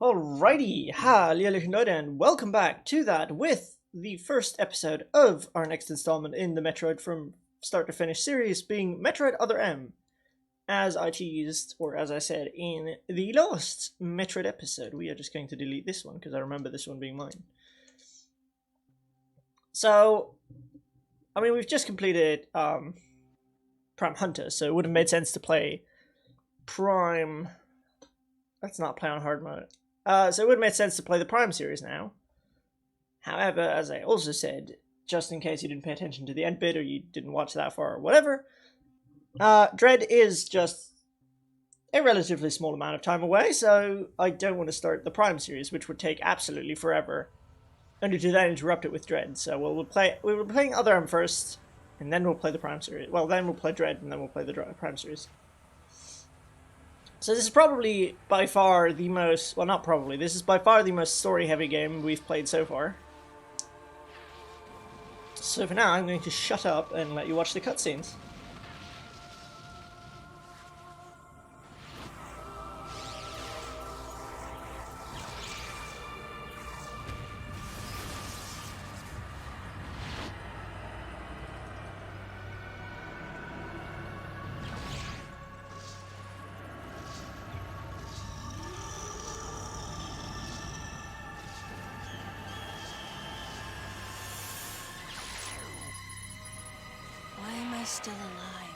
Alrighty, and welcome back to that with the first episode of our next installment in the Metroid from start to finish series being Metroid Other M. As I teased, or as I said in the last Metroid episode, we are just going to delete this one because I remember this one being mine. So, we've just completed Prime Hunter, so it would have made sense to play Prime. Let's not play on hard mode. So it would have made sense to play the Prime series now. However, as I also said, just in case you didn't pay attention to the end bit or you didn't watch that far or whatever, Dread is just a relatively small amount of time away, so I don't want to start the Prime series, which would take absolutely forever, only to then interrupt it with Dread. So we were playing Other M first, and then we'll play the Prime series. Well, then we'll play Dread, and then we'll play the Prime series. So this is probably by far the most, well not probably, this is by far the most story-heavy game we've played so far. So for now, I'm going to shut up and let you watch the cutscenes. Still alive.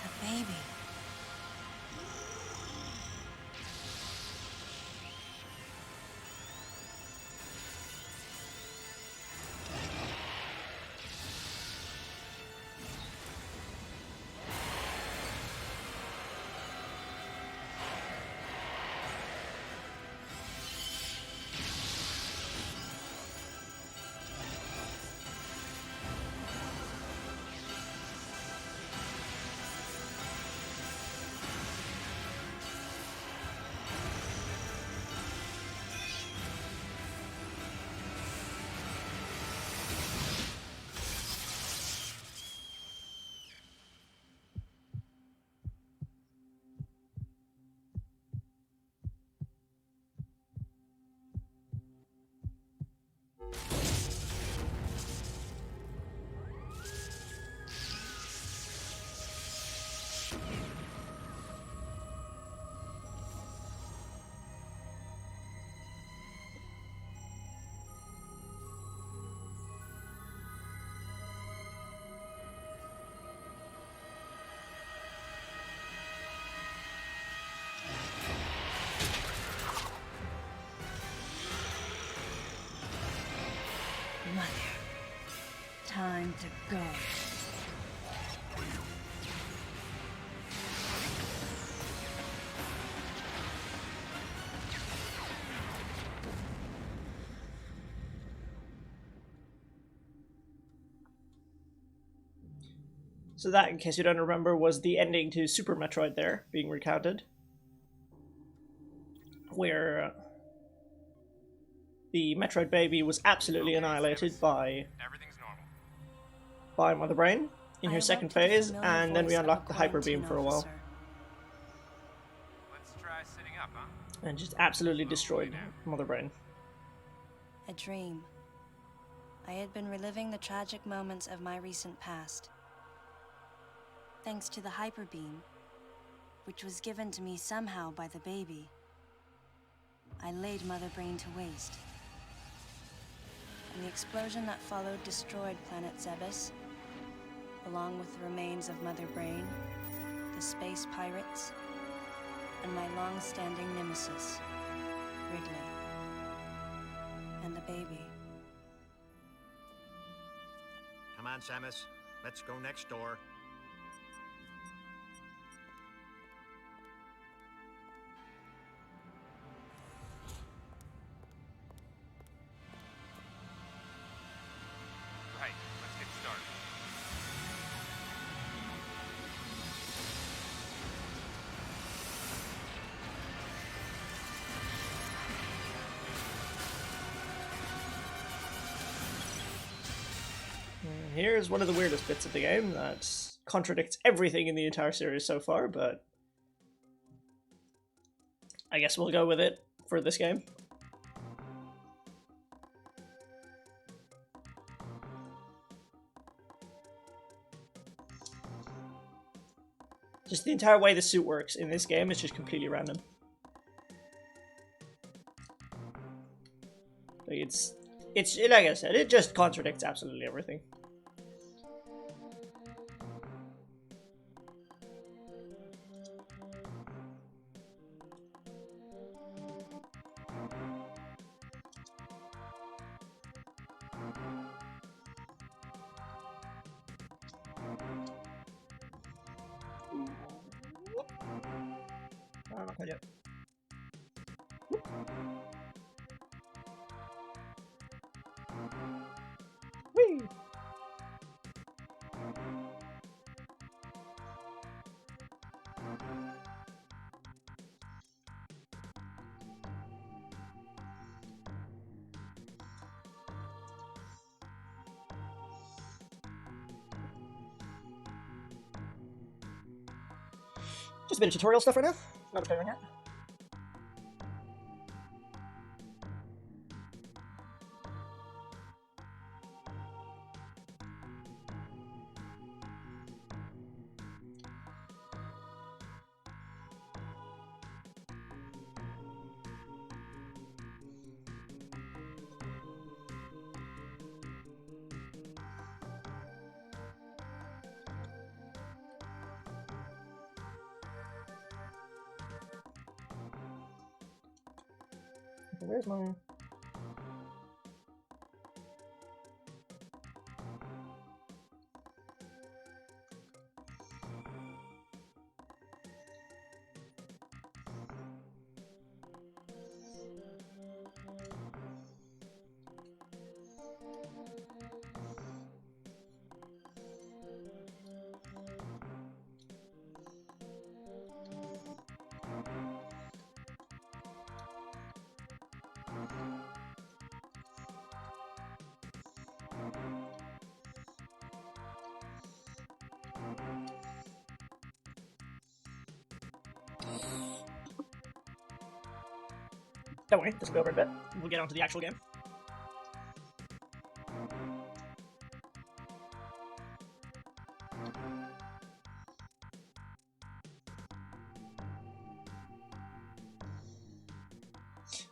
The baby. Mother, time to go. So that, in case you don't remember, was the ending to Super Metroid there, being recounted. Where the Metroid baby was absolutely annihilated by Mother Brain in her second phase, and then we unlocked the Hyper Beam for a while. Let's try sitting up, huh? And just absolutely destroyed Mother Brain. A dream. I had been reliving the tragic moments of my recent past. Thanks to the Hyper Beam, which was given to me somehow by the baby, I laid Mother Brain to waste. And the explosion that followed destroyed planet Zebes, along with the remains of Mother Brain, the space pirates, and my long-standing nemesis, Ridley, and the baby. Come on, Samus. Let's go next door. Right, let's get started. Here's one of the weirdest bits of the game that's contradicts everything in the entire series so far, but I guess we'll go with it for this game. Just the entire way the suit works in this game is just completely random. Like it's like I said, it just contradicts absolutely everything. Not quite yet. Whee! Just a bit of tutorial stuff right now. Not preparing yet. Where's my... Don't worry, this will go over a bit. We'll get on to the actual game.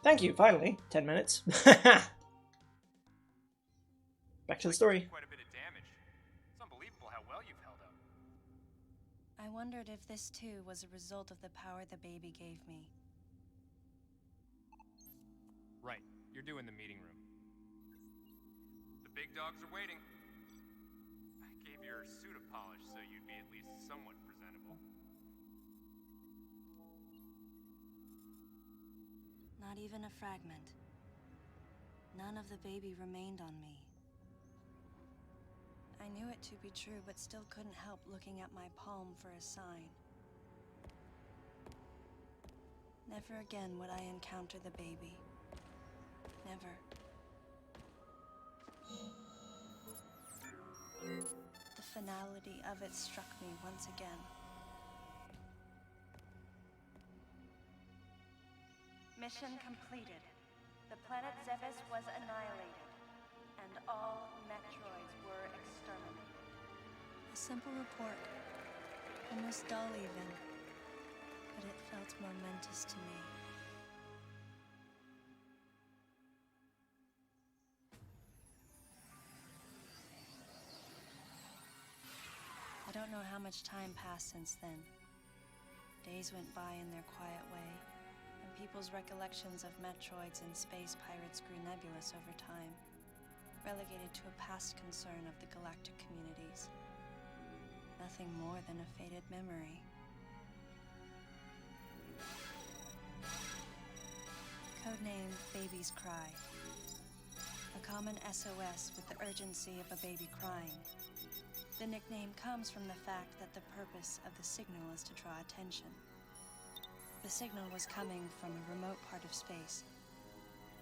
Thank you, finally. 10 minutes. Back to the story. Quite a bit of damage. It's unbelievable how well you've held up. I wondered if this too was a result of the power the baby gave me. Right. You're due in the meeting room. The big dogs are waiting. I gave your suit a polish so you'd be at least somewhat presentable. Not even a fragment. None of the baby remained on me. I knew it to be true, but still couldn't help looking at my palm for a sign. Never again would I encounter the baby. Never. The finality of it struck me once again. Mission completed. The planet Zebes was annihilated, and all Metroids were exterminated. A simple report, almost dull even, but it felt momentous to me. I don't know how much time passed since then. Days went by in their quiet way, and people's recollections of Metroids and space pirates grew nebulous over time, relegated to a past concern of the galactic communities. Nothing more than a faded memory. Codename Baby's Cry. A common SOS with the urgency of a baby crying. The nickname comes from the fact that the purpose of the signal is to draw attention. The signal was coming from a remote part of space.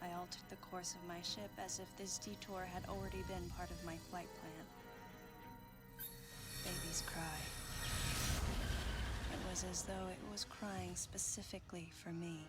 I altered the course of my ship as if this detour had already been part of my flight plan. baby's cry. It was as though it was crying specifically for me.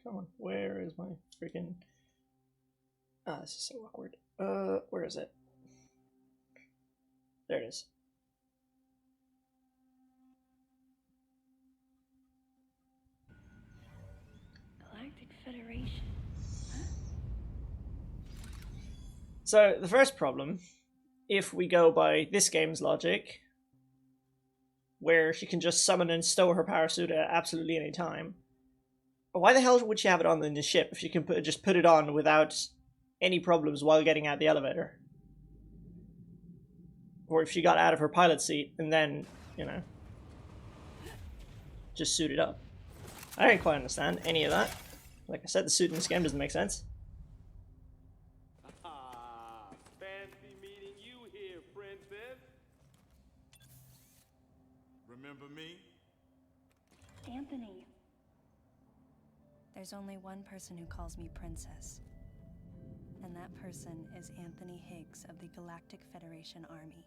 Come on, where is my freaking... Ah, this is so awkward. Where is it? There it is. Galactic Federation. So, the first problem, if we go by this game's logic, where she can just summon and stow her power suit at absolutely any time, why the hell would she have it on in the ship if she can just put it on without any problems while getting out the elevator? Or if she got out of her pilot seat and then, you know, just suit it up. I don't quite understand any of that. Like I said, the suit in this game doesn't make sense. Fancy meeting you here, princess. Remember me? Anthony. There's only one person who calls me princess. And that person is Anthony Higgs of the Galactic Federation Army.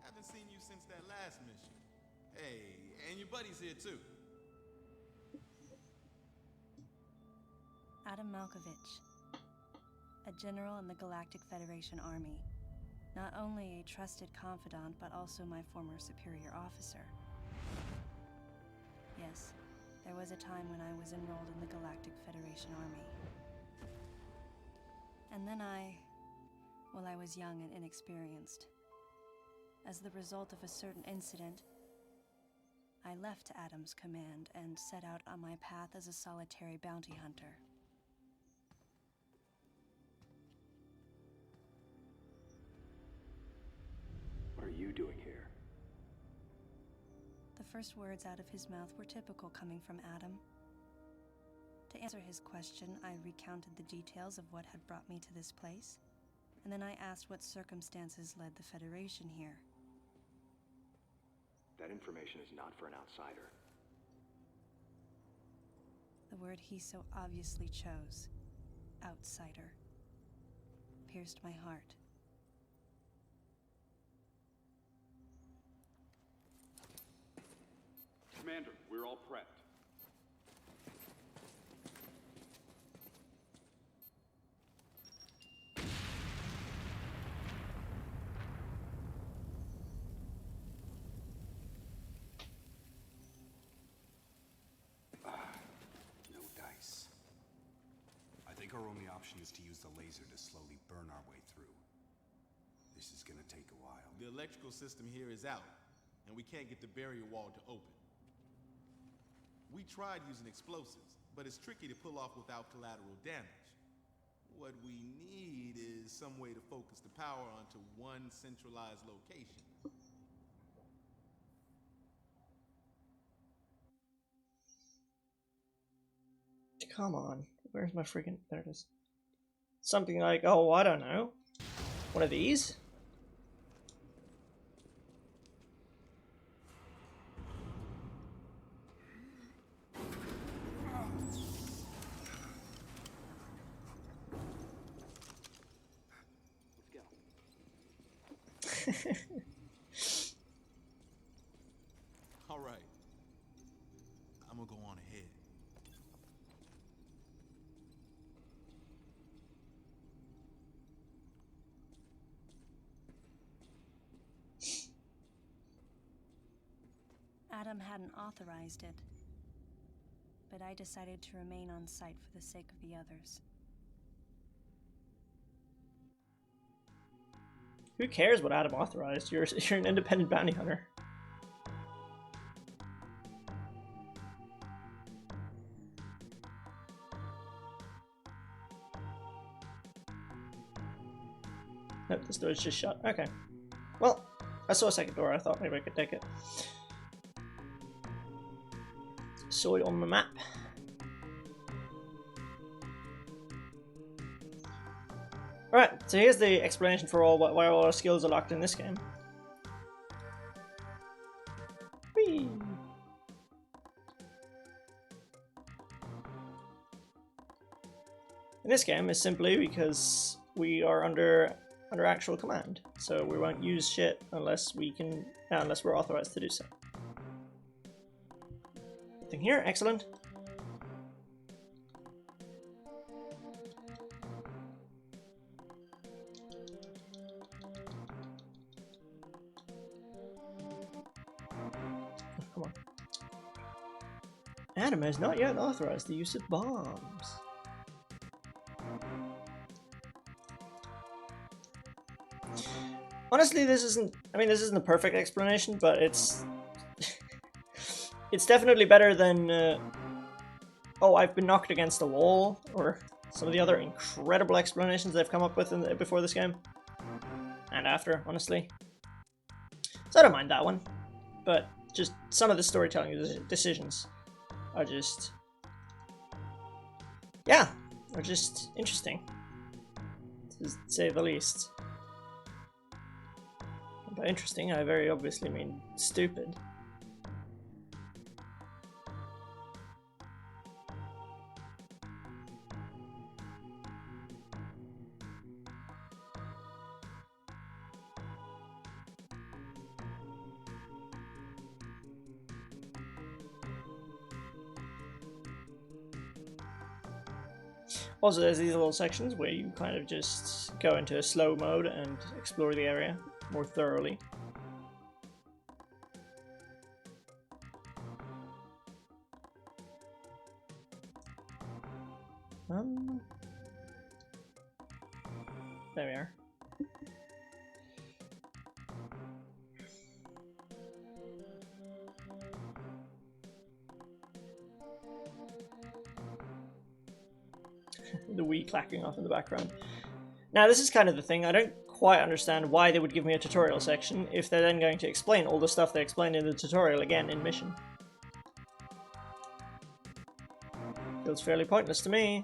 Haven't seen you since that last mission. Hey, and your buddy's here too. Adam Malkovich, a general in the Galactic Federation Army. Not only a trusted confidant, but also my former superior officer. Yes, there was a time when I was enrolled in the Galactic Federation Army. And then I was young and inexperienced. As the result of a certain incident, I left Adam's command and set out on my path as a solitary bounty hunter. What are you doing here? The first words out of his mouth were typical coming from Adam. To answer his question, I recounted the details of what had brought me to this place, and then I asked what circumstances led the Federation here. That information is not for an outsider. The word he so obviously chose, outsider, pierced my heart. Commander, we're all prepped. I think our only option option is to use the laser to slowly burn our way through. This is gonna take a while. The electrical system here is out, and we can't get the barrier wall to open. We tried using explosives, but it's tricky to pull off without collateral damage. What we need is some way to focus the power onto one centralized location. Come on, where's my freaking... There it is. Something like, oh, I don't know. One of these? All right. I'm gonna go on ahead. Adam hadn't authorized it, but I decided to remain on site for the sake of the others. Who cares what Adam authorized? You're an independent bounty hunter. Nope, this door's just shut. Okay. Well, I saw a second door. I thought maybe I could take it. Saw it on the map. Alright, so here's the explanation for why all our skills are locked in this game. Whee! In this game is simply because we are under actual command, so we won't use shit unless we're authorized to do so. Nothing here, excellent. Come on. Adam has not yet authorized the use of bombs. Honestly, this isn't a perfect explanation, but it's it's definitely better than oh, I've been knocked against a wall, or some of the other incredible explanations they've come up with before this game. And after, honestly. So I don't mind that one. But just some of the storytelling decisions are just... yeah, are just interesting, to say the least. And by interesting, I very obviously mean stupid. Also, there's these little sections where you kind of just go into a slow mode and explore the area more thoroughly. There we are. The Wii clacking off in the background. Now, this is kind of the thing. I don't quite understand why they would give me a tutorial section if they're then going to explain all the stuff they explained in the tutorial again in mission. Feels fairly pointless to me.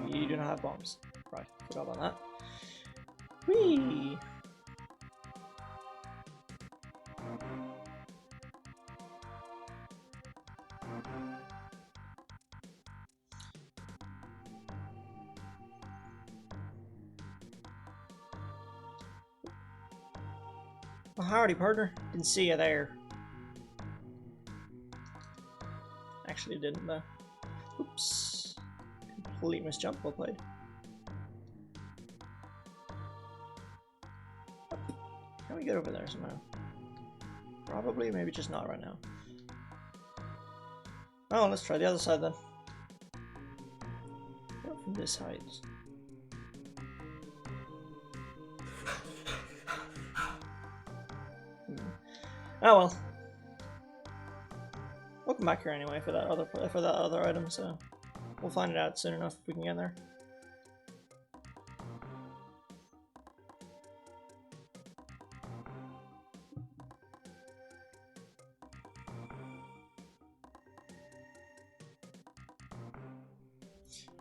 We do not have bombs. Right, forgot about that. Whee! Oh, howdy, partner. Didn't see you there. Actually didn't, though. Oops. Complete misjump. Well played. Can we get over there somehow? Probably, maybe just not right now. Oh, let's try the other side then. Not from this height. Oh well. We'll come back here anyway for that other item, so we'll find it out soon enough if we can get there.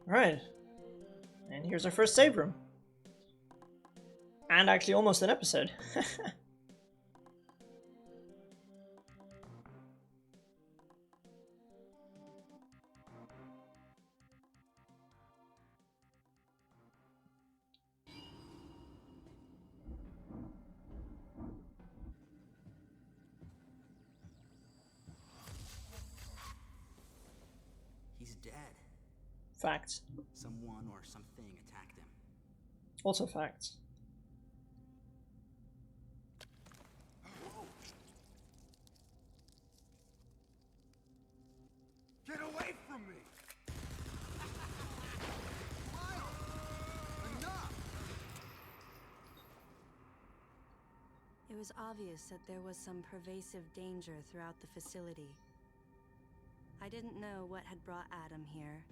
Alright. And here's our first save room. And actually almost an episode. He's dead. Facts. Someone or something attacked him. Also facts. Get away from me! Enough! It was obvious that there was some pervasive danger throughout the facility. I didn't know what had brought Adam here,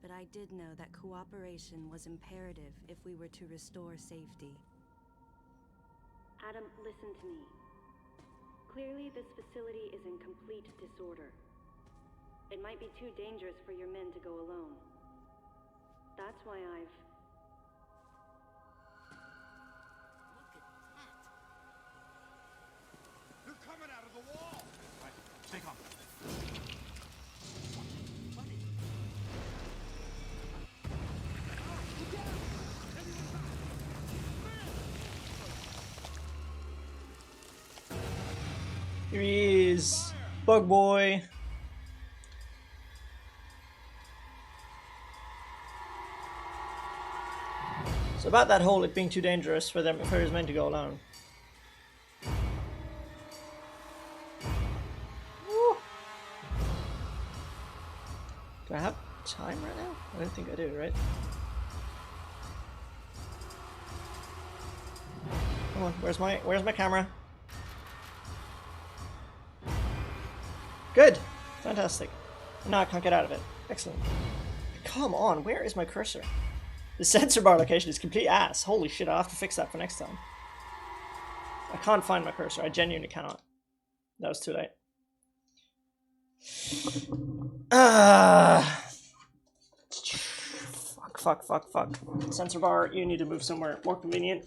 but I did know that cooperation was imperative if we were to restore safety. Adam, listen to me. Clearly, this facility is in complete disorder. It might be too dangerous for your men to go alone. That's why I've... They're coming out of the wall! Right, stay calm. Here he is, Bug Boy. So about that whole it being too dangerous for his men to go alone. Woo. Do I have time right now? I don't think I do, right? Come on, where's my camera? Good! Fantastic. Now I can't get out of it. Excellent. Come on, where is my cursor? The sensor bar location is complete ass. Holy shit, I'll have to fix that for next time. I can't find my cursor. I genuinely cannot. That was too late. Fuck. Sensor bar, you need to move somewhere more convenient.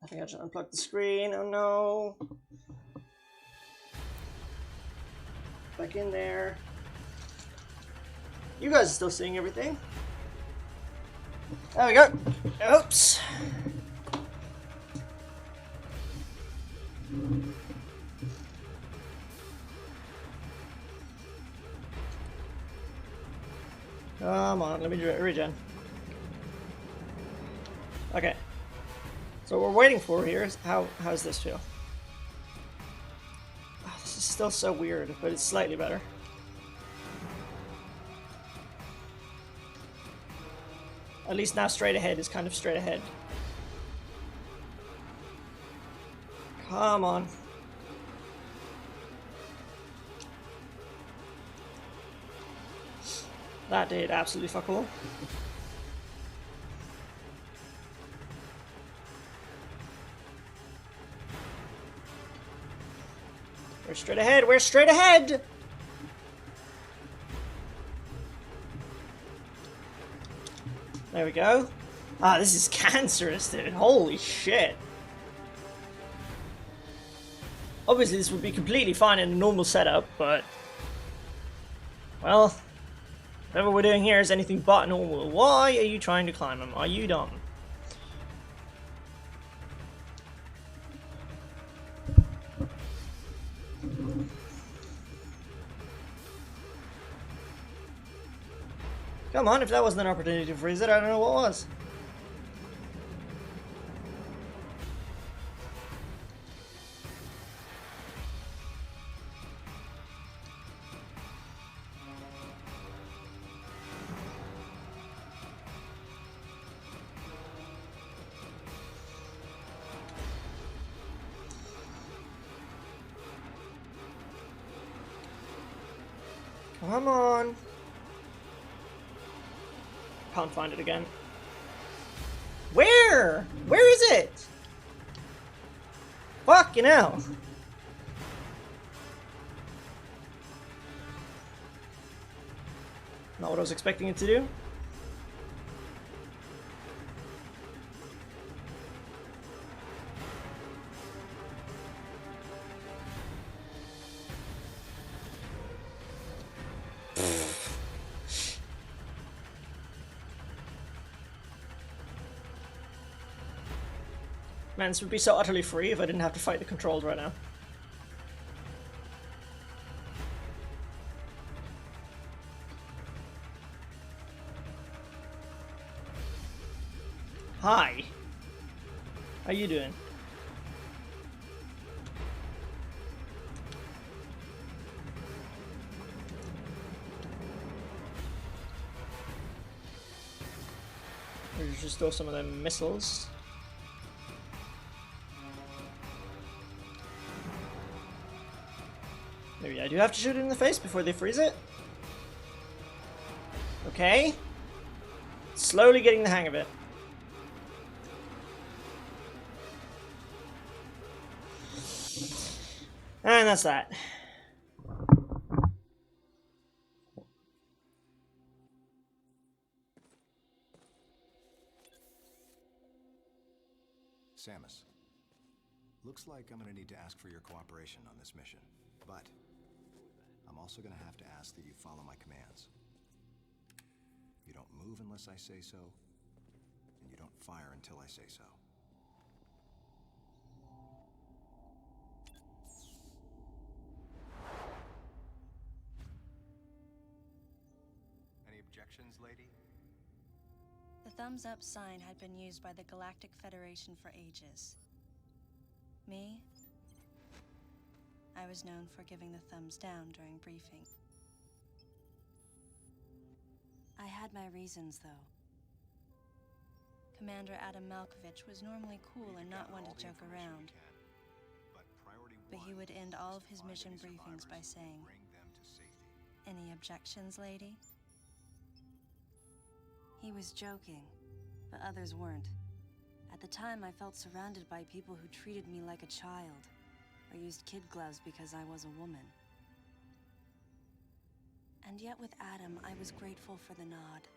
I think I should unplug the screen. Oh no. Back in there. You guys are still seeing everything. There we go. Oops. Come on, let me regen. Okay. So what we're waiting for here is how's this feel? Oh, this is still so weird, but it's slightly better. At least now straight ahead is kind of straight ahead. Come on. That did absolutely fuck all. We're straight ahead, we're straight ahead! There we go. Ah, this is cancerous, dude. Holy shit. Obviously, this would be completely fine in a normal setup, but... well... whatever we're doing here is anything but normal. Why are you trying to climb them? Are you dumb? Come on, if that wasn't an opportunity to freeze it, I don't know what was. Come on. Can't find it again. Where? Where is it? Fucking hell. Not what I was expecting it to do. Man, this would be so utterly free if I didn't have to fight the controls right now. Hi. How you doing? Let's just throw some of them missiles. Maybe I do have to shoot it in the face before they freeze it? Okay. Slowly getting the hang of it. And that's that. Samus, looks like I'm gonna need to ask for your cooperation on this mission, but I'm also gonna have to ask that you follow my commands. You don't move unless I say so, and you don't fire until I say so. Any objections, lady? The thumbs up sign had been used by the Galactic Federation for ages. Me? I was known for giving the thumbs down during briefing. I had my reasons, though. Commander Adam Malkovich was normally cool and not one to joke around. But he would end all of his mission briefings by saying, "Any objections, lady?" He was joking, but others weren't. At the time, I felt surrounded by people who treated me like a child, or used kid gloves because I was a woman. And yet with Adam, I was grateful for the nod.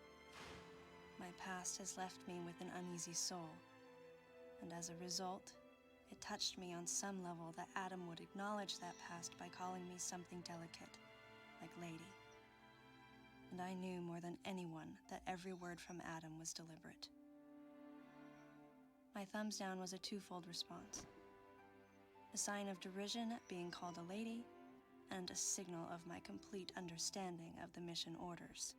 My past has left me with an uneasy soul, and as a result, it touched me on some level that Adam would acknowledge that past by calling me something delicate, like lady. And I knew more than anyone that every word from Adam was deliberate. My thumbs down was a twofold response. A sign of derision at being called a lady, and a signal of my complete understanding of the mission orders.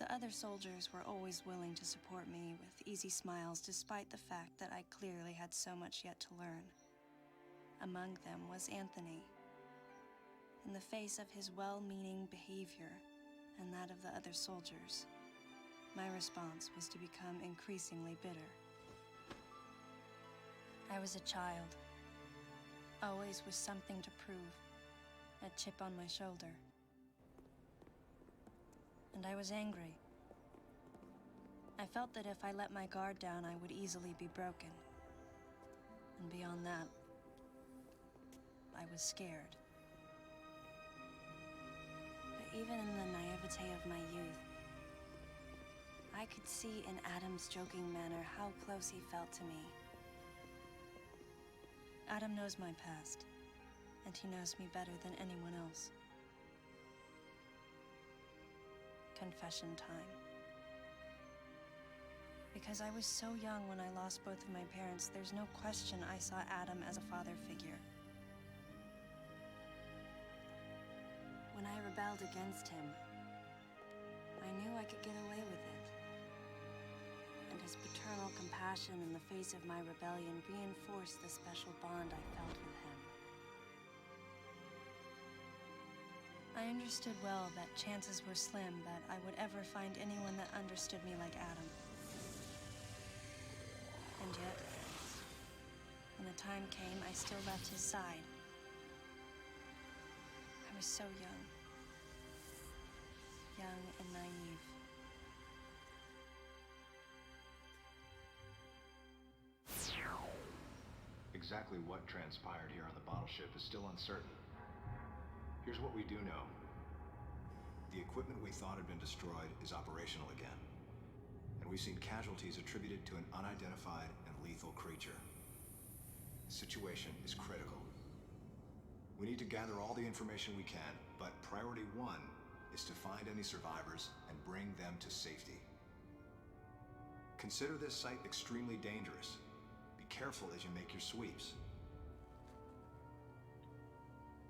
The other soldiers were always willing to support me with easy smiles despite the fact that I clearly had so much yet to learn. Among them was Anthony. In the face of his well-meaning behavior and that of the other soldiers, my response was to become increasingly bitter. I was a child, always with something to prove, a chip on my shoulder. And I was angry. I felt that if I let my guard down, I would easily be broken. And beyond that, I was scared. But even in the naivete of my youth, I could see in Adam's joking manner how close he felt to me. Adam knows my past, and he knows me better than anyone else. Confession time. Because I was so young when I lost both of my parents, there's no question I saw Adam as a father figure. When I rebelled against him, I knew I could get away with it. And his paternal compassion in the face of my rebellion reinforced the special bond I felt with him. I understood well that chances were slim that I would ever find anyone that understood me like Adam. And yet, when the time came, I still left his side. I I was so young. Young and naive. Exactly what transpired here on the bottle ship is still uncertain. Here's what we do know. The equipment we thought had been destroyed is operational again. And we've seen casualties attributed to an unidentified and lethal creature. The situation is critical. We need to gather all the information we can, but priority one is to find any survivors and bring them to safety. Consider this site extremely dangerous. Be careful as you make your sweeps.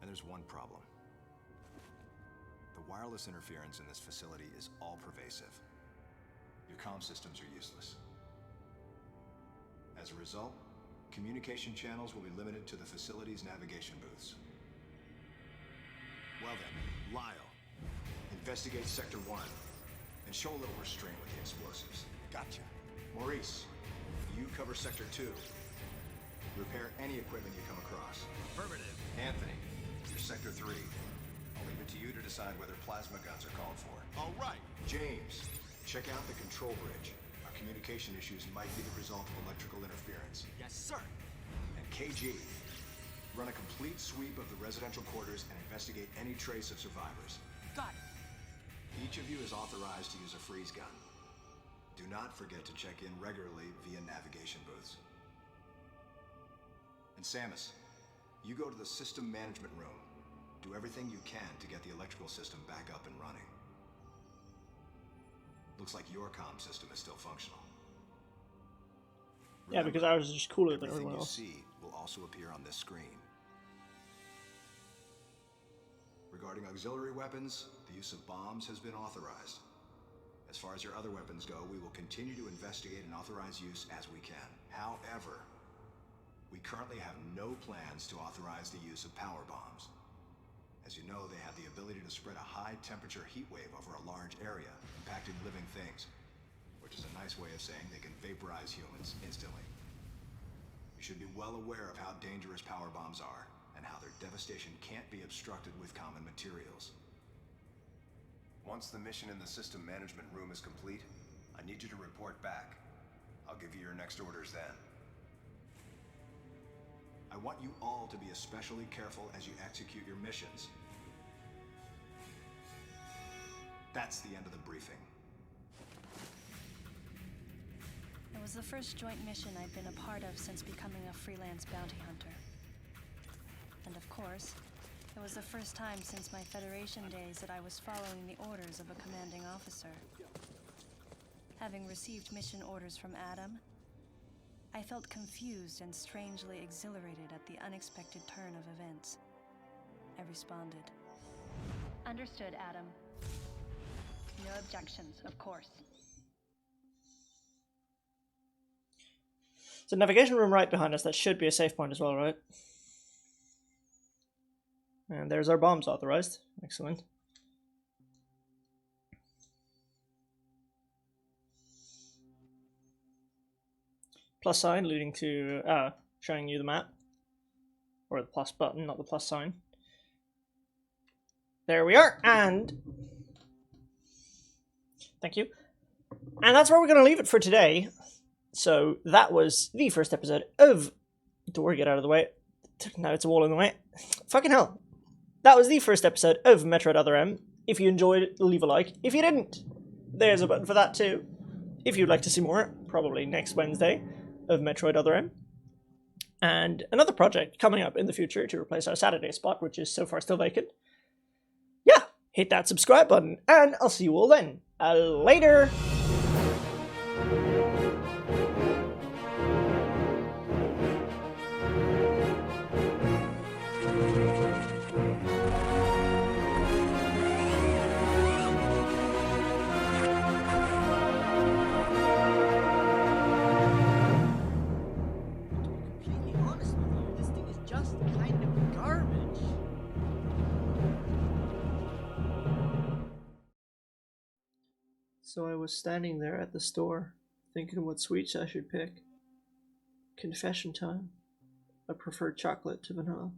And there's one problem. The wireless interference in this facility is all-pervasive. Your comm systems are useless. As a result, communication channels will be limited to the facility's navigation booths. Well then, Lyle, investigate Sector 1 and show a little restraint with the explosives. Gotcha. Maurice, you cover Sector 2. Repair any equipment you come across. Affirmative. Anthony, you're Sector 3. I'll leave it to you to decide whether plasma guns are called for. All right. James, check out the control bridge. Our communication issues might be the result of electrical interference. Yes, sir. And KG, run a complete sweep of the residential quarters and investigate any trace of survivors. Got it. Each of you is authorized to use a freeze gun. Do not forget to check in regularly via navigation booths. And Samus, you go to the system management room. Do everything you can to get the electrical system back up and running. Looks like your comm system is still functional. Yeah, because I was just cooler than Everything everyone you else. see will also appear on this screen. Regarding auxiliary weapons, the use of bombs has been authorized. As far as your other weapons go, we will continue to investigate and authorize use as we can. However, we currently have no plans to authorize the use of power bombs. As you know, they have the ability to spread a high-temperature heat wave over a large area, impacting living things, which is a nice way of saying they can vaporize humans instantly. You should be well aware of how dangerous power bombs are, and how their devastation can't be obstructed with common materials. Once the mission in the system management room is complete, I need you to report back. I'll give you your next orders then. I want you all to be especially careful as you execute your missions. That's the end of the briefing. It was the first joint mission I'd been a part of since becoming a freelance bounty hunter. And of course, it was the first time since my Federation days that I was following the orders of a commanding officer. Having received mission orders from Adam, I felt confused and strangely exhilarated at the unexpected turn of events. I responded. Understood, Adam. No objections, of course. So navigation room right behind us, that should be a safe point as well, right? And there's our bombs authorized. Excellent. Plus sign leading to showing you the map. Or the plus button, not the plus sign. There we are, and thank you. And that's where we're going to leave it for today. So that was the first episode of... Door, get out of the way. Now it's a wall in the way. Fucking hell. That was the first episode of Metroid Other M. If you enjoyed, leave a like. If you didn't, there's a button for that too. If you'd like to see more, probably next Wednesday, of Metroid Other M. And another project coming up in the future to replace our Saturday spot, which is so far still vacant. Yeah, hit that subscribe button, and I'll see you all then. Later! So I was standing there at the store, thinking what sweets I should pick. Confession time. I prefer chocolate to vanilla.